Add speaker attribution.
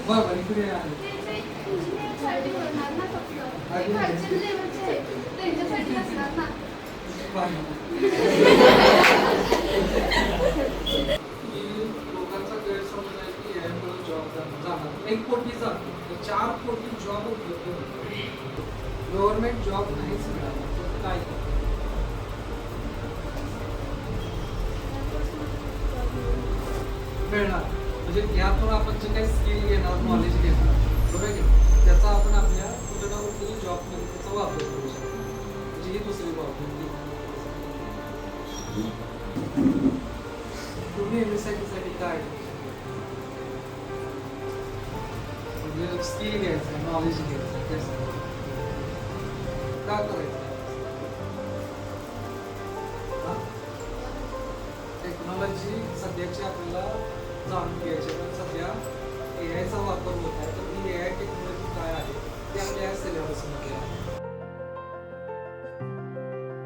Speaker 1: बरं इकडे आहे.
Speaker 2: इंजिनिअरिंगसाठी होणार ना फक्त ते घरचे लेवलचे आहे त्यांच्यासाठी नसणार ना.
Speaker 1: की लोकांचा गैरसमज आहे की यामुळे जॉब जाणार 1 कोटी जातो तर 4 कोटी जॉब उपलब्ध होतो. गव्हर्नमेंट जॉब नाहीच मिळाला तर काय मिळणार म्हणजे यातून आपण जे काही स्किल घेणार नॉलेज घेणार बरोबर की त्याचा आपण आपल्या कुठे ना कुठेतरी जॉबमध्ये त्याचा वापर करू शकतो म्हणजे ही दुसरी बाब तुम्ही एमएसआयटी काय म्हणजे स्किल घ्यायचं नॉलेज घ्यायचं त्यासाठी का करायचं टेक्नॉलॉजी सध्याची आपल्याला जाणून घ्यायची पण सध्या AI चा वापर होत आहे तर ही AI टेक्नॉलॉजी काय आहे ते आपल्या सिलेबसमध्ये आहे